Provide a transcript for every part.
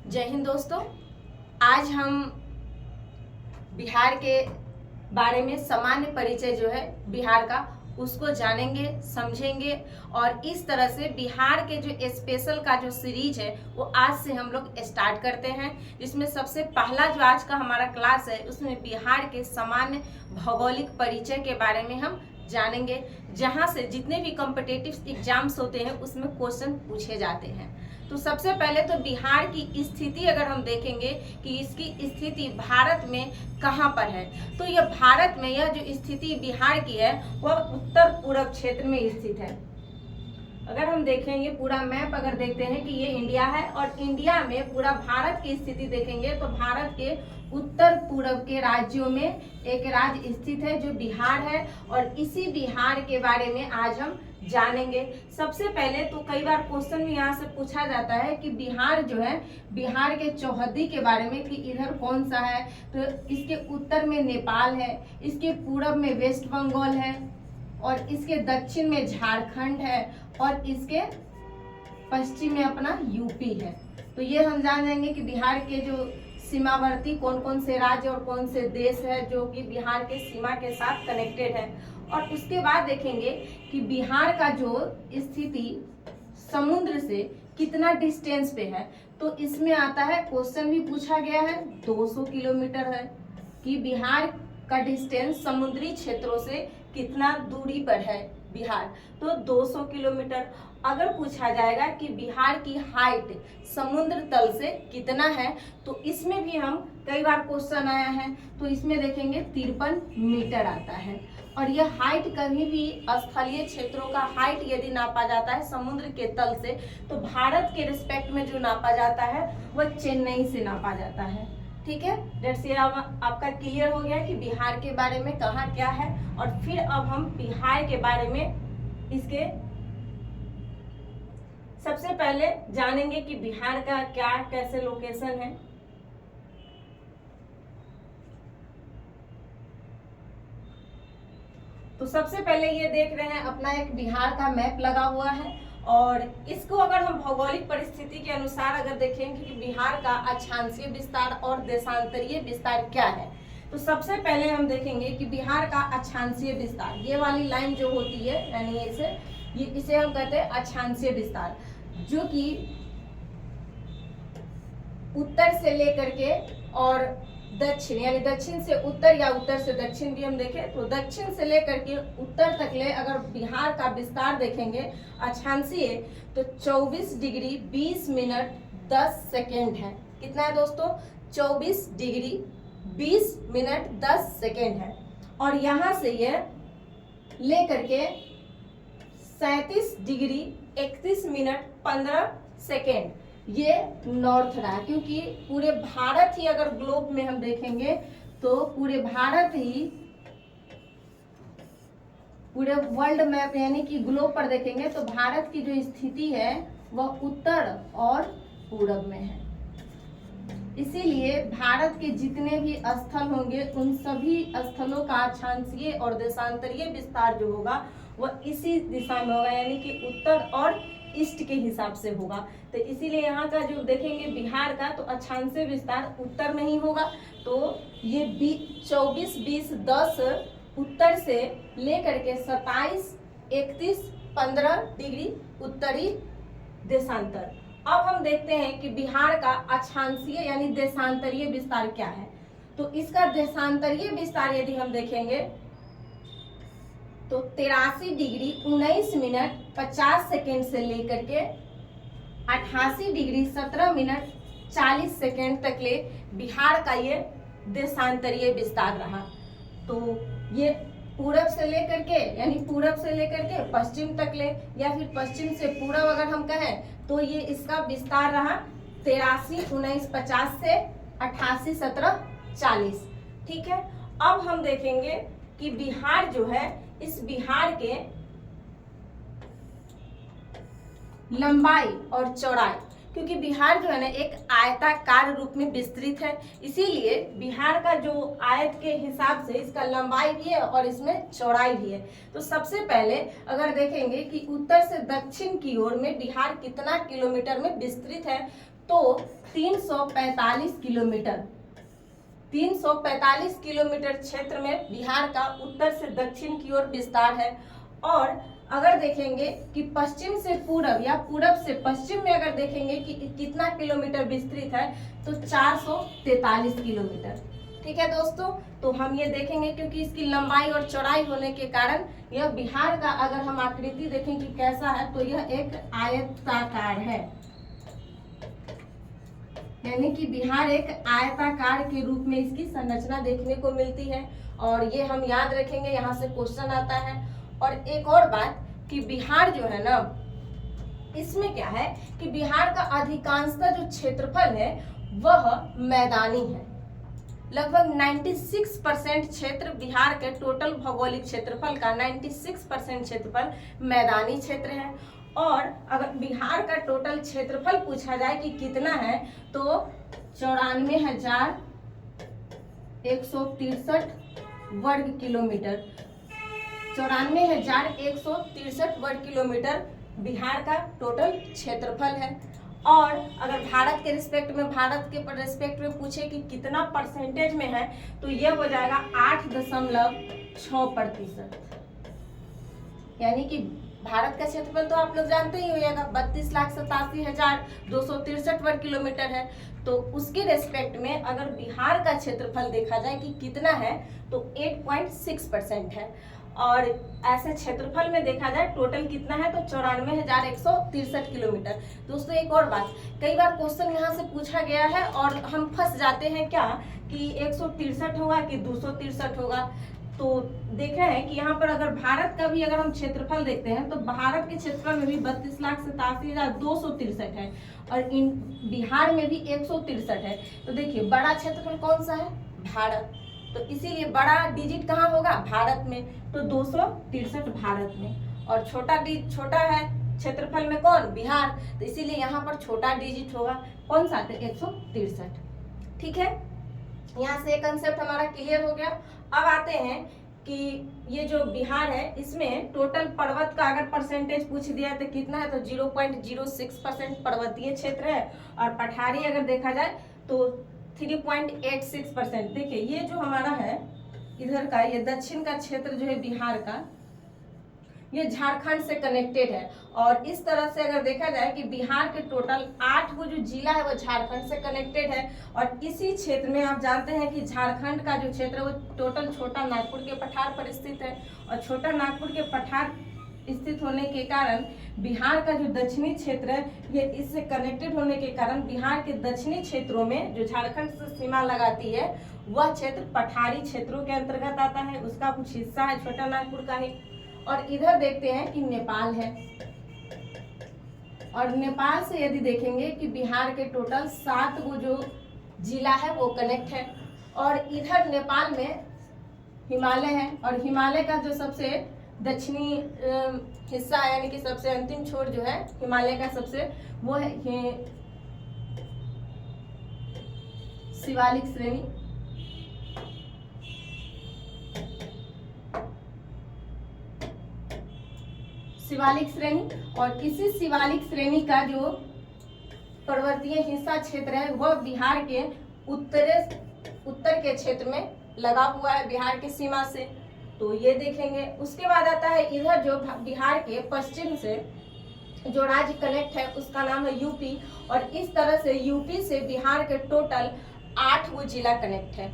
जय हिंद दोस्तों। आज हम बिहार के बारे में सामान्य परिचय जो है बिहार का उसको जानेंगे, समझेंगे और इस तरह से बिहार के जो स्पेशल का जो सीरीज है वो आज से हम लोग स्टार्ट करते हैं, जिसमें सबसे पहला जो आज का हमारा क्लास है उसमें बिहार के सामान्य भौगोलिक परिचय के बारे में हम जानेंगे, जहां से जितने भी कॉम्पिटिटिव एग्जाम्स होते हैं उसमें क्वेश्चन पूछे जाते हैं। तो सबसे पहले तो बिहार की स्थिति अगर हम देखेंगे कि इसकी स्थिति भारत में कहाँ पर है, तो यह भारत में यह जो स्थिति बिहार की है वह उत्तर पूर्व क्षेत्र में स्थित है। अगर हम देखेंगे पूरा मैप अगर देखते हैं कि ये इंडिया है और इंडिया में पूरा भारत की स्थिति देखेंगे तो भारत के उत्तर पूर्व के राज्यों में एक राज्य स्थित है जो बिहार है और इसी बिहार के बारे में आज हम जानेंगे। सबसे पहले तो कई बार क्वेश्चन भी यहाँ से पूछा जाता है कि बिहार जो है, बिहार के चौहद्दी के बारे में कि इधर कौन सा है, तो इसके उत्तर में नेपाल है, इसके पूर्व में वेस्ट बंगाल है और इसके दक्षिण में झारखंड है और इसके पश्चिम में अपना यूपी है। तो ये हम जान जाएंगे कि बिहार के जो सीमावर्ती कौन कौन से राज्य और कौन से देश है जो कि बिहार के सीमा के साथ कनेक्टेड है। और उसके बाद देखेंगे कि बिहार का जो स्थिति समुद्र से कितना डिस्टेंस पे है, तो इसमें आता है क्वेश्चन भी पूछा गया है 200 किलोमीटर है कि बिहार का डिस्टेंस समुद्री क्षेत्रों से कितना दूरी पर है बिहार, तो 200 किलोमीटर। अगर पूछा जाएगा कि बिहार की हाइट समुद्र तल से कितना है, तो इसमें भी हम कई बार क्वेश्चन आया है, तो इसमें देखेंगे 53 मीटर आता है। और यह हाइट कभी भी स्थलीय क्षेत्रों का हाइट यदि नापा जाता है समुद्र के तल से, तो भारत के रिस्पेक्ट में जो नापा जाता है वह चेन्नई से नापा जाता है। ठीक है, डेट्स ये आपका क्लियर हो गया कि बिहार के बारे में कहाँ क्या है। और फिर अब हम बिहार के बारे में इसके सबसे पहले जानेंगे कि बिहार का क्या कैसे लोकेशन है। तो सबसे पहले ये देख रहे हैं अपना एक बिहार का मैप लगा हुआ है और इसको अगर हम भौगोलिक परिस्थिति के अनुसार अगर देखेंगे कि बिहार का अक्षांशीय विस्तार और देशांतरीय विस्तार क्या है, तो सबसे पहले हम देखेंगे कि बिहार का अक्षांशीय विस्तार, ये वाली लाइन जो होती है यानी इसे हम कहते हैं अक्षांशीय विस्तार, जो कि उत्तर से लेकर के और दक्षिण यानी दक्षिण से उत्तर या उत्तर से दक्षिण भी हम देखें तो दक्षिण से लेकर के उत्तर तक ले अगर बिहार का विस्तार देखेंगे अक्षांशीय, तो 24 डिग्री 20 मिनट 10 सेकेंड है। कितना है दोस्तों? 24 डिग्री 20 मिनट 10 सेकेंड है। और यहाँ से ये लेकर के 37 डिग्री 31 मिनट 15 सेकेंड ये नॉर्थ रहा, क्योंकि पूरे भारत ही अगर ग्लोब में हम देखेंगे तो पूरे भारत ही पूरे वर्ल्ड मैप यानी कि ग्लोब पर देखेंगे तो भारत की जो स्थिति है वह उत्तर और पूरब में है। इसीलिए भारत के जितने भी स्थल होंगे उन सभी स्थलों का अक्षांशीय और देशांतरीय विस्तार जो होगा वह इसी दिशा में होगा, यानी कि उत्तर और ईस्ट के हिसाब से होगा। तो इसीलिए यहाँ का जो देखेंगे बिहार का तो अक्षांशीय विस्तार उत्तर में ही होगा। तो ये 24 20 10 उत्तर से लेकर के 27 31 15 डिग्री उत्तरी देशांतर। अब हम देखते हैं कि बिहार का अक्षांशीय यानी देशांतरीय विस्तार क्या है। तो इसका देशांतरीय विस्तार यदि हम देखेंगे तो 83 डिग्री 19 मिनट 50 सेकेंड से लेकर के 88 डिग्री 17 मिनट 40 सेकेंड तक ले बिहार का ये देशांतरीय विस्तार रहा। तो ये पूरब से लेकर के यानी पूरब से लेकर के पश्चिम तक ले या फिर पश्चिम से पूरब अगर हम कहें तो ये इसका विस्तार रहा 83 19 50 से 88 17 40। ठीक है, अब हम देखेंगे कि बिहार जो है इस बिहार के लंबाई और चौड़ाई, क्योंकि बिहार जो है ना एक आयताकार रूप में विस्तृत है, इसीलिए बिहार का जो आयत के हिसाब से इसका लंबाई भी है और इसमें चौड़ाई भी है। तो सबसे पहले अगर देखेंगे कि उत्तर से दक्षिण की ओर में बिहार कितना किलोमीटर में विस्तृत है, तो 345 किलोमीटर 345 किलोमीटर क्षेत्र में बिहार का उत्तर से दक्षिण की ओर विस्तार है। और अगर देखेंगे कि पश्चिम से पूरब या पूरब से पश्चिम में अगर देखेंगे कि कितना किलोमीटर विस्तृत है तो 443 किलोमीटर। ठीक है दोस्तों, तो हम ये देखेंगे क्योंकि इसकी लंबाई और चौड़ाई होने के कारण यह बिहार का अगर हम आकृति देखें कि कैसा है तो यह एक आयताकार है, यानी कि बिहार एक आयताकार के रूप में इसकी संरचना देखने को मिलती है। और ये हम याद रखेंगे, यहाँ से क्वेश्चन आता है। और एक और बात कि बिहार जो है ना, इसमें क्या है कि बिहार का अधिकांशतः जो क्षेत्रफल है वह मैदानी है। लगभग 96% क्षेत्र बिहार के टोटल भौगोलिक क्षेत्रफल का 96% क्षेत्रफल मैदानी क्षेत्र है। और अगर बिहार का टोटल क्षेत्रफल पूछा जाए कि कितना है तो 94,163 वर्ग किलोमीटर। 94,163 वर्ग किलोमीटर बिहार का टोटल क्षेत्रफल है। और अगर भारत के रिस्पेक्ट में पूछे कि कितना परसेंटेज में है तो यह हो जाएगा 8.6%। यानी कि भारत का क्षेत्रफल तो आप लोग जानते ही होगा 32,87,263 वर्ग किलोमीटर है। तो उसके रेस्पेक्ट में अगर बिहार का क्षेत्रफल देखा जाए कि कितना है तो 8.6% है। और ऐसे क्षेत्रफल में देखा जाए टोटल कितना है तो 94,163 किलोमीटर। दोस्तों एक और बात, कई बार क्वेश्चन यहाँ से पूछा गया है और हम फंस जाते हैं क्या कि 163 होगा कि 263 होगा। तो देख रहे हैं कि यहाँ पर अगर भारत का भी अगर हम क्षेत्रफल देखते हैं तो भारत के क्षेत्रफल में भी 32,87,263 है और इन बिहार में भी 163 है। तो देखिए बड़ा क्षेत्रफल कौन सा है? भारत। तो इसीलिए बड़ा डिजिट कहाँ होगा? भारत में, तो 263 भारत में। और छोटा है क्षेत्रफल में कौन? बिहार। तो इसीलिए यहाँ पर छोटा डिजिट होगा कौन सा? तो 163। ठीक है, यहाँ से एक कंसेप्ट हमारा क्लियर हो गया। अब आते हैं कि ये जो बिहार है इसमें टोटल पर्वत का अगर परसेंटेज पूछ दिया तो कितना है तो 0.06% पर्वतीय क्षेत्र है। और पठारी अगर देखा जाए तो 3.86%। देखिए ये जो हमारा है इधर का, ये दक्षिण का क्षेत्र जो है बिहार का, ये झारखंड से कनेक्टेड है। और इस तरह से अगर देखा जाए कि बिहार के टोटल 8 जो जिला है वो झारखंड से कनेक्टेड है। और इसी क्षेत्र में आप जानते हैं कि झारखंड का जो क्षेत्र है वो टोटल छोटा नागपुर के पठार पर स्थित है। और छोटा नागपुर के पठार स्थित होने के कारण बिहार का जो दक्षिणी क्षेत्र है ये इससे कनेक्टेड होने के कारण बिहार के दक्षिणी क्षेत्रों में जो झारखंड से सीमा लगाती है वह क्षेत्र पठारी क्षेत्रों के अंतर्गत आता है। उसका कुछ हिस्सा है छोटा नागपुर का ही। और इधर देखते हैं कि नेपाल है। और नेपाल से यदि देखेंगे कि बिहार के टोटल 7 जो जिला है वो कनेक्ट है। और इधर नेपाल में हिमालय है और हिमालय का जो सबसे दक्षिणी हिस्सा है यानी कि सबसे अंतिम छोर जो है हिमालय का सबसे वो है शिवालिक श्रेणी। शिवालिक श्रेणी, और इसी शिवालिक श्रेणी का जो पर्वतीय हिस्सा क्षेत्र है वह बिहार के उत्तर के क्षेत्र में लगा हुआ है बिहार की सीमा से। तो ये देखेंगे। उसके बाद आता है इधर जो बिहार के पश्चिम से जो राज्य कनेक्ट है उसका नाम है यूपी। और इस तरह से यूपी से बिहार के टोटल 8 जिला कनेक्ट है।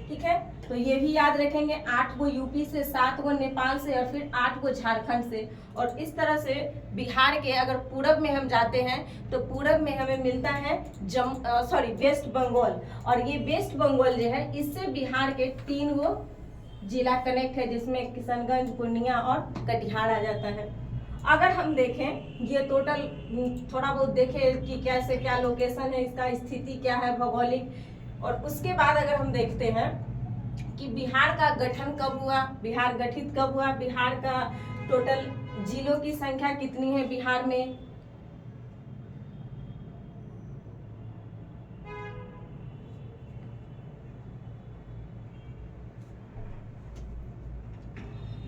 ठीक है, तो ये भी याद रखेंगे, 8 यूपी से, 7 नेपाल से और फिर 8 झारखंड से। और इस तरह से बिहार के अगर पूरब में हम जाते हैं तो पूरब में हमें मिलता है वेस्ट बंगाल। और ये वेस्ट बंगाल जो है इससे बिहार के 3 जिला कनेक्ट है जिसमें किशनगंज, पूर्णिया और कटिहार आ जाता है। अगर हम देखें ये टोटल थोड़ा बहुत देखें कि कैसे क्या लोकेशन है, इसका स्थिति क्या है भौगोलिक। और उसके बाद अगर हम देखते हैं कि बिहार का गठन कब हुआ, बिहार गठित कब हुआ, बिहार का टोटल जिलों की संख्या कितनी है बिहार में।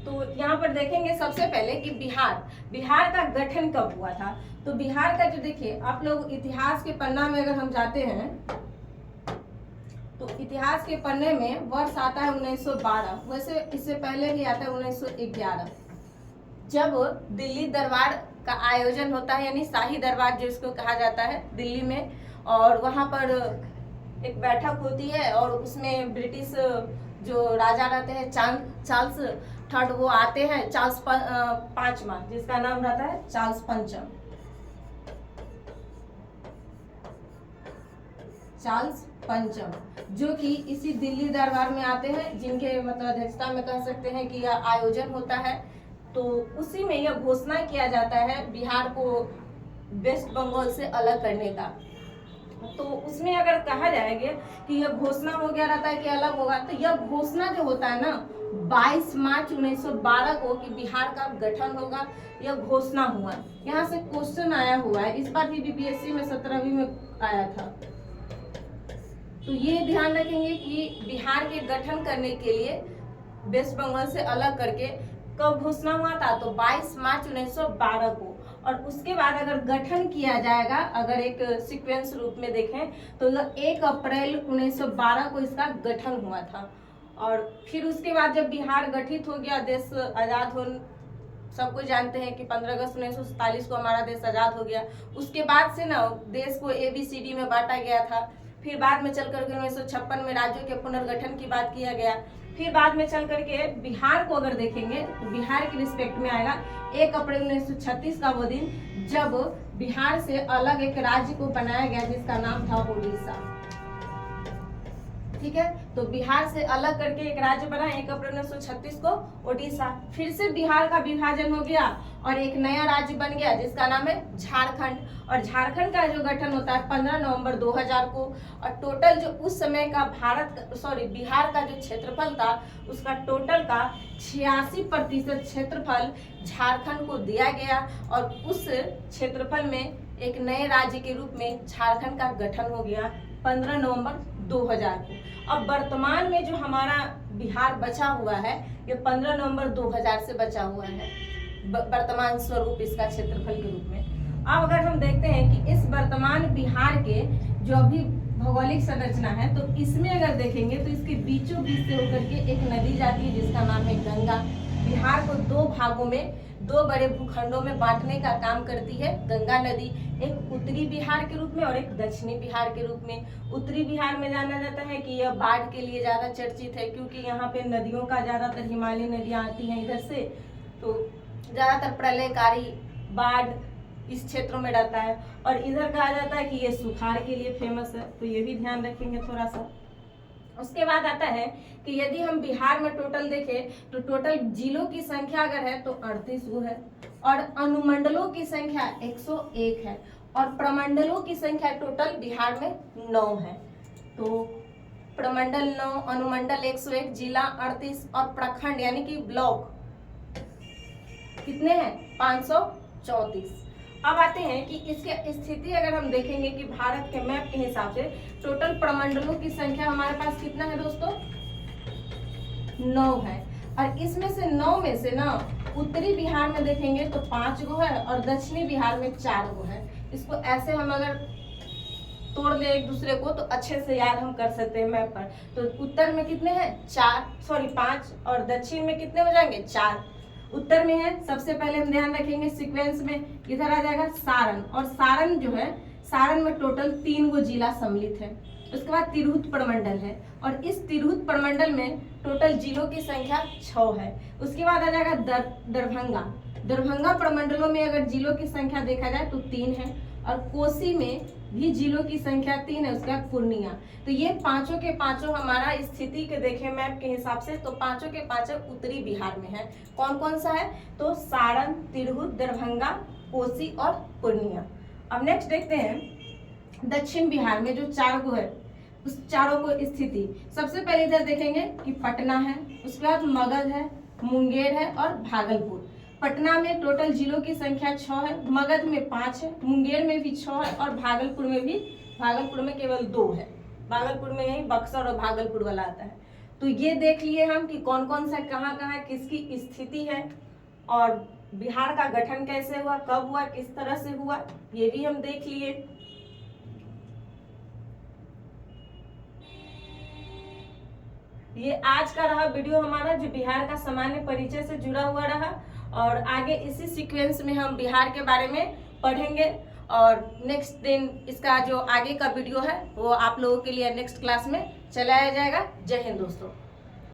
तो यहाँ पर देखेंगे सबसे पहले कि बिहार का गठन कब हुआ था। तो बिहार का जो देखिए आप लोग इतिहास के पन्ना में अगर हम जाते हैं तो इतिहास के पन्ने में वर्ष आता है 1912, वैसे इससे पहले भी आता है 1911, जब दिल्ली दरबार का आयोजन होता है, यानी शाही दरबार जिसको कहा जाता है दिल्ली में, और वहाँ पर एक बैठक होती है और उसमें ब्रिटिश जो राजा रहते हैं चार्ल्स थर्ड वो आते हैं, चार्ल्स पांचवा जिसका नाम रहता है चार्ल्स पंचम, जो कि इसी दिल्ली दरबार में आते हैं, जिनके मतलब अध्यक्षता में कह सकते हैं कि यह आयोजन होता है। तो उसी में यह घोषणा किया जाता है बिहार को वेस्ट बंगाल से अलग करने का। तो उसमें अगर कहा जाएगा कि यह घोषणा हो गया रहता है कि अलग होगा, तो यह घोषणा जो होता है ना 22 मार्च 1912 को कि बिहार का गठन होगा, यह घोषणा हुआ। यहाँ से क्वेश्चन आया हुआ है, इस बार भी बीपीएससी में 17वीं में आया था। तो ये ध्यान रखेंगे कि बिहार के गठन करने के लिए वेस्ट बंगाल से अलग करके कब घोषणा हुआ था, तो 22 मार्च 1912 को। और उसके बाद अगर गठन किया जाएगा, अगर एक सीक्वेंस रूप में देखें तो 1 अप्रैल 1912 को इसका गठन हुआ था। और फिर उसके बाद जब बिहार गठित हो गया, देश आज़ाद हो, सबको जानते हैं कि 15 अगस्त 1947 को हमारा देश आज़ाद हो गया। उसके बाद से ना देश को ABCD में बांटा गया था। फिर बाद में चल करके 1956 में राज्यों के पुनर्गठन की बात किया गया। फिर बाद में चल करके बिहार को अगर देखेंगे तो बिहार के रिस्पेक्ट में आएगा 1 अप्रैल 1936 का वो दिन, जब बिहार से अलग एक राज्य को बनाया गया जिसका नाम था उड़ीसा। ठीक है, तो बिहार से अलग करके एक राज्य बना 1 अप्रैल 1936 को उड़ीसा। फिर से बिहार का विभाजन हो गया और एक नया राज्य बन गया जिसका नाम है झारखंड। और झारखंड का जो गठन होता है 15 नवंबर 2000 को। और टोटल जो उस समय का बिहार का जो क्षेत्रफल था, उसका टोटल का 86% क्षेत्रफल झारखंड को दिया गया और उस क्षेत्रफल में एक नए राज्य के रूप में झारखंड का गठन हो गया 15 नवंबर 2000 को। अब वर्तमान में जो हमारा बिहार बचा हुआ है, ये 15 नवंबर 2000 से बचा हुआ है वर्तमान स्वरूप इसका क्षेत्रफल के रूप में। अब अगर हम देखते हैं कि इस वर्तमान बिहार के जो अभी भौगोलिक संरचना है, तो इसमें अगर देखेंगे तो इसके बीचों बीच से होकर के एक नदी जाती है जिसका नाम है गंगा। बिहार को 2 भागों में, 2 बड़े भूखंडों में बांटने का काम करती है गंगा नदी, एक उत्तरी बिहार के रूप में और एक दक्षिणी बिहार के रूप में। उत्तरी बिहार में जाना जाता है कि यह बाढ़ के लिए ज्यादा चर्चित है, क्योंकि यहाँ पे नदियों का ज्यादातर हिमालयी नदियाँ आती हैं इधर से, तो ज्यादातर प्रलयकारी बाढ़ इस क्षेत्रों में रहता है। और इधर कहा जाता है कि ये सुखाड़ के लिए फेमस है, तो ये भी ध्यान रखेंगे थोड़ा सा। उसके बाद आता है कि यदि हम बिहार में टोटल देखें तो टोटल जिलों की संख्या अगर है तो 38 गो है, और अनुमंडलों की संख्या 101 है, और प्रमंडलों की संख्या टोटल बिहार में 9 है। तो प्रमंडल 9, अनुमंडल 101, जिला 38 और प्रखंड यानी कि ब्लॉक कितने हैं 534। अब आते हैं कि इसके स्थिति अगर हम देखेंगे कि भारत के मैप के हिसाब से टोटल प्रमंडलों की संख्या हमारे पास कितना है दोस्तों 9 है। और इसमें से 9 में से ना उत्तरी बिहार में देखेंगे तो 5 गो है और दक्षिणी बिहार में 4 गो है। इसको ऐसे हम अगर तोड़ दे एक दूसरे को तो अच्छे से याद हम कर सकते हैं मैप पर। तो उत्तर में कितने हैं 5 और दक्षिण में कितने हो जाएंगे 4। उत्तर में है सबसे पहले हम ध्यान रखेंगे सीक्वेंस में इधर आ जाएगा सारण, और सारण जो है सारण में टोटल 3 गो जिला सम्मिलित है। उसके बाद तिरहुत प्रमंडल है और इस तिरहुत प्रमंडल में टोटल जिलों की संख्या 6 है। उसके बाद आ जाएगा दरभंगा प्रमंडलों में अगर जिलों की संख्या देखा जाए तो 3 है, और कोसी में भी जिलों की संख्या 3 है। उसके बाद पूर्णिया। तो ये पांचों के पांचों हमारा स्थिति के देखें मैप के हिसाब से तो पांचों के पांचों उत्तरी बिहार में है। कौन कौन सा है तो सारण, तिरहुत, दरभंगा, कोसी और पूर्णिया। अब नेक्स्ट देखते हैं दक्षिण बिहार में जो 4 गो है उस चारों को स्थिति। सबसे पहले इधर देखेंगे कि पटना है, उसके बाद मगध है, मुंगेर है और भागलपुर। पटना में टोटल जिलों की संख्या 6 है, मगध में 5 है, मुंगेर में भी 6 है और भागलपुर में केवल 2 है। भागलपुर में यही बक्सर और भागलपुर वाला आता है। तो ये देख लिए हम कि कौन कौन सा कहाँ कहाँ किसकी स्थिति है, और बिहार का गठन कैसे हुआ, कब हुआ, किस तरह से हुआ, ये भी हम देख लिए। ये आज का रहा वीडियो हमारा, जो बिहार का सामान्य परिचय से जुड़ा हुआ रहा, और आगे इसी सीक्वेंस में हम बिहार के बारे में पढ़ेंगे, और नेक्स्ट दिन इसका जो आगे का वीडियो है वो आप लोगों के लिए नेक्स्ट क्लास में चलाया जाएगा। जय हिंद दोस्तों।